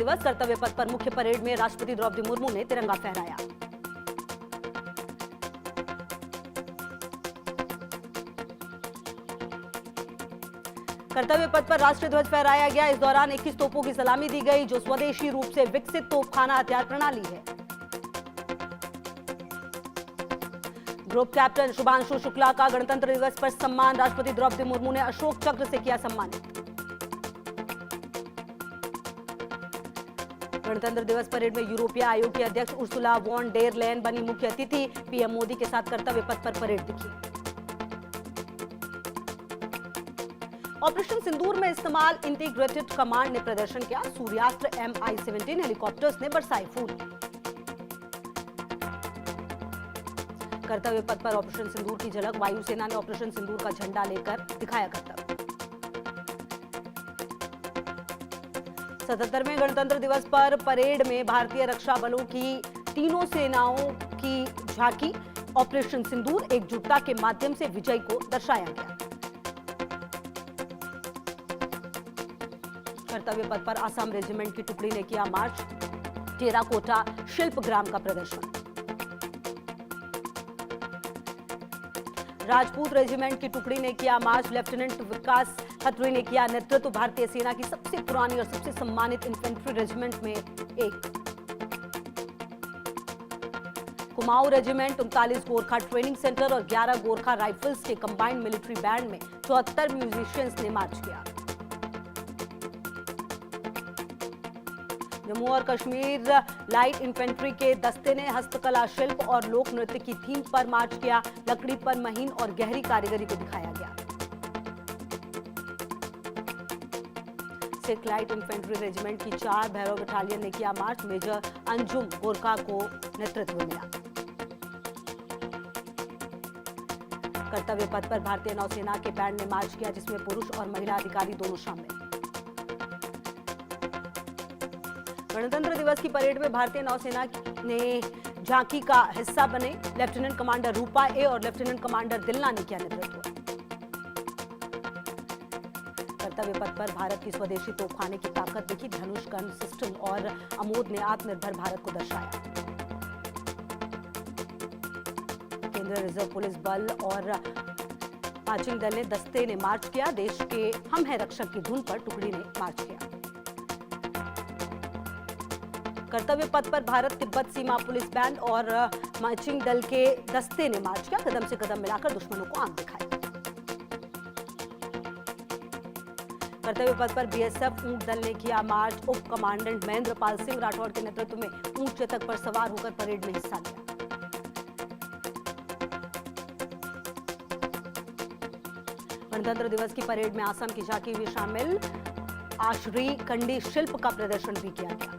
दिवस कर्तव्य पथ पर मुख्य परेड में राष्ट्रपति द्रौपदी मुर्मू ने तिरंगा फहराया। कर्तव्य पथ पर राष्ट्रीय ध्वज फहराया गया। इस दौरान 21 तोपों की सलामी दी गई, जो स्वदेशी रूप से विकसित तोपखाना हथियार प्रणाली है। ग्रुप कैप्टन शुभांशु शुक्ला का गणतंत्र दिवस पर सम्मान, राष्ट्रपति द्रौपदी मुर्मू ने अशोक चक्र से किया सम्मानित। गणतंत्र दिवस परेड में यूरोपीय आयोग की अध्यक्ष उर्सुला वॉन डेर लेयन बनी मुख्य अतिथि। पीएम मोदी के साथ कर्तव्य पथ पर परेड दिखी। ऑपरेशन सिंदूर में इस्तेमाल इंटीग्रेटेड कमांड ने प्रदर्शन किया। सूर्यास्त्र MI-17 हेलीकॉप्टर्स ने बरसाए फूल। कर्तव्य पथ पर ऑपरेशन सिंदूर की झलक, वायुसेना ने ऑपरेशन सिंदूर का झंडा लेकर दिखाया कर्तव्य। 77वें गणतंत्र दिवस पर परेड में भारतीय रक्षा बलों की तीनों सेनाओं की झांकी। ऑपरेशन सिंदूर एकजुटता के माध्यम से विजय को दर्शाया गया। कर्तव्य पथ पर असम रेजिमेंट की टुकड़ी ने किया मार्च। टेराकोटा शिल्पग्राम का प्रदर्शन। राजपूत रेजिमेंट की टुकड़ी ने किया मार्च। लेफ्टिनेंट विकास खत्री ने किया नेतृत्व। भारतीय सेना की सबसे पुरानी और सबसे सम्मानित इन्फेंट्री रेजिमेंट में एक। Kumaon regiment 39 Gorkha training centre और 11 गोरखा राइफल्स के कंबाइंड मिलिट्री बैंड में 74 म्यूजिशियंस ने मार्च किया। जम्मू और कश्मीर लाइट इन्फेंट्री के दस्ते ने हस्तकला, शिल्प और लोक नृत्य की थीम पर मार्च किया। लकड़ी पर महीन और गहरी कारीगरी को दिखाया गया। सिख लाइट इन्फेंट्री रेजिमेंट की 4 भैरव बटालियन ने किया मार्च। मेजर अंजुम गोरखा को नेतृत्व मिला। कर्तव्य पथ पर भारतीय नौसेना के बैंड ने मार्च किया, जिसमें पुरुष और महिला अधिकारी दोनों शामिल। गणतंत्र दिवस की परेड में भारतीय नौसेना ने झांकी का हिस्सा बने लेफ्टिनेंट कमांडर रूपा ए और लेफ्टिनेंट कमांडर दिलना ने किया नेतृत्व। कर्तव्य पथ पर भारत की स्वदेशी तोपखाने की ताकत दिखी। धनुष गन सिस्टम और अमोद ने आत्मनिर्भर भारत को दर्शाया। केंद्रीय रिजर्व पुलिस बल और मार्चिंग दल ने दस्ते ने मार्च किया। देश के हम हैं रक्षक की धुन पर टुकड़ी ने मार्च किया। कर्तव्य पथ पर भारत तिब्बत सीमा पुलिस बैंड और मार्चिंग दल के दस्ते ने मार्च किया। कदम से कदम मिलाकर दुश्मनों को आंख दिखाई। कर्तव्य पथ पर BSF ऊंट दल ने किया मार्च। उप कमांडेंट महेंद्र पाल सिंह राठौड़ के नेतृत्व में ऊंट चेतक पर सवार होकर परेड में हिस्सा लिया। गणतंत्र दिवस की परेड में असम की झांकी भी शामिल। आशरी कंडी शिल्प का प्रदर्शन भी किया गया।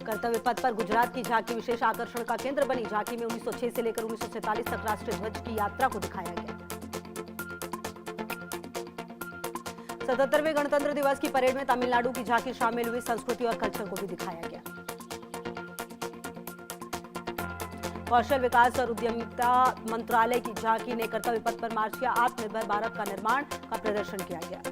कर्तव्य पथ पर गुजरात की झांकी विशेष आकर्षण का केंद्र बनी। झांकी में 1906 से लेकर 1947 तक राष्ट्रीय ध्वज की यात्रा को दिखाया गया। 77वें गणतंत्र दिवस की परेड में तमिलनाडु की झांकी शामिल हुई। संस्कृति और कल्चर को भी दिखाया गया। कौशल विकास और उद्यमिता मंत्रालय की झांकी ने कर्तव्य पथ पर मार्च किया। आत्मनिर्भर भारत का निर्माण का प्रदर्शन किया गया।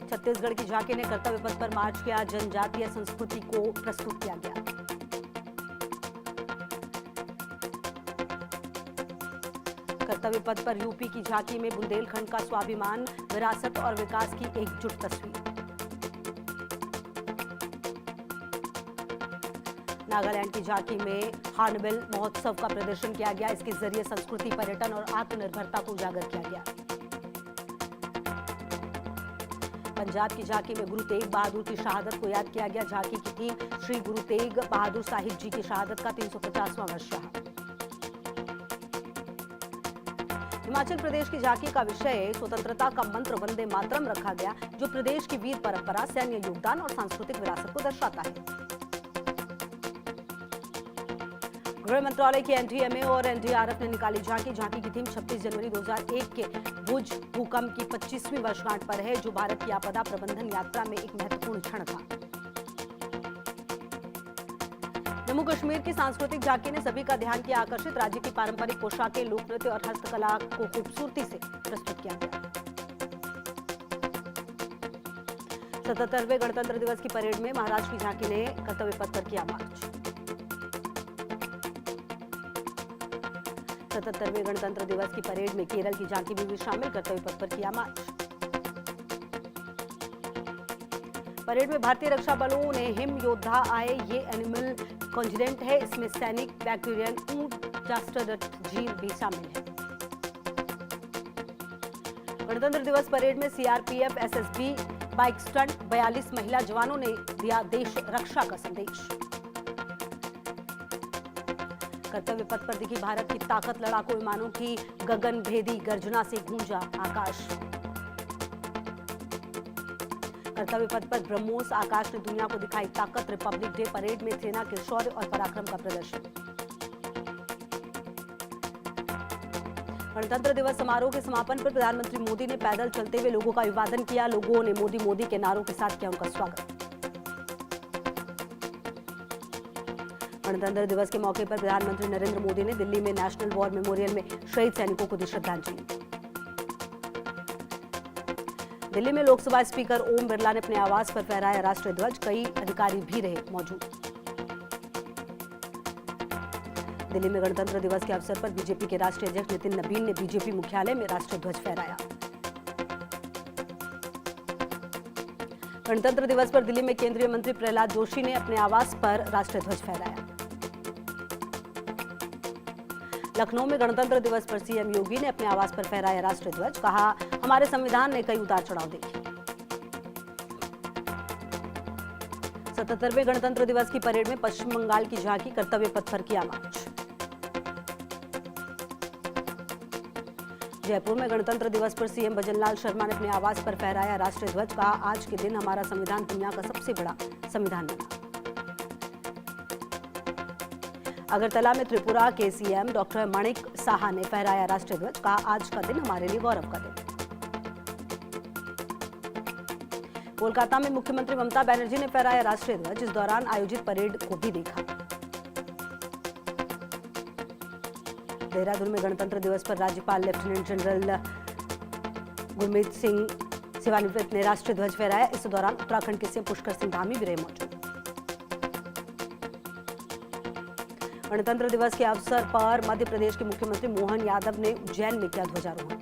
छत्तीसगढ़ की झांकी ने कर्तव्य पथ पर मार्च किया। जनजातीय संस्कृति को प्रस्तुत किया गया। कर्तव्य पथ पर यूपी की झांकी में बुंदेलखंड का स्वाभिमान, विरासत और विकास की एकजुट तस्वीर। नागालैंड की झांकी में हार्नबिल महोत्सव का प्रदर्शन किया गया। इसके जरिए संस्कृति, पर्यटन और आत्मनिर्भरता को उजागर किया गया। पंजाब की झांकी में गुरु तेग बहादुर की शहादत को याद किया गया। झांकी की थीम श्री गुरु तेग बहादुर साहिब जी की शहादत का 350वां वर्ष रहा। हिमाचल प्रदेश की झांकी का विषय स्वतंत्रता का मंत्र वंदे मातरम रखा गया, जो प्रदेश की वीर परंपरा, सैन्य योगदान और सांस्कृतिक विरासत को दर्शाता है। गृह मंत्रालय की NDMA और NDRF ने निकाली झांकी। झांकी की थीम 26 जनवरी 2001 के भुज भूकंप की 25वीं वर्षगांठ पर है, जो भारत की आपदा प्रबंधन यात्रा में एक महत्वपूर्ण क्षण था। जम्मू कश्मीर की सांस्कृतिक झांकी ने सभी का ध्यान किया आकर्षित। राज्य की पारंपरिक पोशाकें, लोक नृत्य और हस्तकला को खूबसूरती से प्रस्तुत किया गया। 77वें गणतंत्र दिवस की परेड में महाराष्ट्र की झांकी ने कर्तव्य पथ पर किया मार्च। 77वें गणतंत्र दिवस की परेड में केरल की झांकी भी शामिल, कर्तव्य पथ पर किया मार्च। परेड में भारतीय रक्षा बलों ने हिम योद्धा आए, ये एनिमल कॉन्जिडेंट है, इसमें सैनिक, बैक्टीरियन, ऊंट, जास्टरडट झील भी शामिल है। गणतंत्र दिवस परेड में सीआरपीएफ, एसएसबी, बाइक स्टंट, 42 महिला जवानों ने दिया देश रक्षा का संदेश। कर्तव्य पथ पर दिखी भारत की ताकत, लड़ाकू विमानों की गगनभेदी गर्जना से गूंजा आकाश। कर्तव्य पथ पर ब्रह्मोस, आकाश ने दुनिया को दिखाई ताकत, रिपब्लिक डे परेड में सेना के शौर्य और पराक्रम का प्रदर्शन। गणतंत्र दिवस समारोह के समापन पर प्रधानमंत्री मोदी ने पैदल चलते हुए लोगों का अभिवादन किया। लोगों ने मोदी मोदी के नारों के साथ किया उनका स्वागत। गणतंत्र दिवस के मौके पर प्रधानमंत्री नरेंद्र मोदी ने दिल्ली में नेशनल वॉर मेमोरियल में शहीद सैनिकों को दी श्रद्धांजलि। दिल्ली में लोकसभा स्पीकर ओम बिरला ने अपने आवास पर फहराया राष्ट्रीय ध्वज, कई अधिकारी भी रहे मौजूद। दिल्ली में गणतंत्र दिवस के अवसर पर बीजेपी के राष्ट्रीय अध्यक्ष नितिन नबीन ने बीजेपी मुख्यालय में राष्ट्रीय ध्वज फहराया। गणतंत्र दिवस पर दिल्ली में केंद्रीय मंत्री प्रहलाद जोशी ने अपने आवास पर राष्ट्रीय ध्वज फहराया। लखनऊ में गणतंत्र दिवस पर सीएम योगी ने अपने आवास पर फहराया राष्ट्रीय ध्वज, कहा हमारे संविधान ने कई उतार चढ़ाव देखे। 77वें गणतंत्र दिवस की परेड में पश्चिम बंगाल की झांकी, कर्तव्य पथ पर किया मार्च। जयपुर में गणतंत्र दिवस पर सीएम भजनलाल शर्मा ने अपने आवास पर फहराया राष्ट्रीय ध्वज, कहा आज के दिन हमारा संविधान दुनिया का सबसे बड़ा संविधान बना। अगरतला में त्रिपुरा के सीएम डॉक्टर माणिक साहा ने फहराया राष्ट्रीय ध्वज, कहा आज का दिन हमारे लिए गौरव का दिन। कोलकाता में मुख्यमंत्री ममता बनर्जी ने फहराया राष्ट्रीय ध्वज, इस दौरान आयोजित परेड को भी देखा। देहरादून में गणतंत्र दिवस पर राज्यपाल लेफ्टिनेंट जनरल गुरमीत सिंह सेवानिवृत्त ने राष्ट्रीय ध्वज फहराया। इस दौरान उत्तराखंड के सीएम पुष्कर सिंह धामी भी रहे मौजूद। गणतंत्र दिवस के अवसर पर मध्य प्रदेश के मुख्यमंत्री मोहन यादव ने उज्जैन में किया ध्वजारोहण।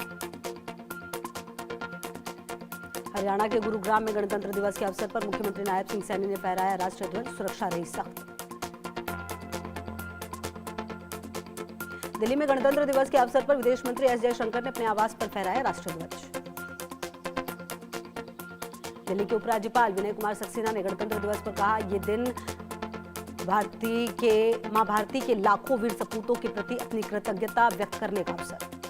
हरियाणा के गुरुग्राम में गणतंत्र दिवस के अवसर पर मुख्यमंत्री नायब सिंह सैनी ने फहराया राष्ट्रीय ध्वज, सुरक्षा रही सख्त। दिल्ली में गणतंत्र दिवस के अवसर पर विदेश मंत्री एस जयशंकर ने अपने आवास पर फहराया राष्ट्रीय ध्वज। दिल्ली के उपराज्यपाल विनय कुमार सक्सेना ने गणतंत्र दिवस पर कहा ये दिन मां भारती के लाखों वीर सपूतों के प्रति अपनी कृतज्ञता व्यक्त करने का अवसर।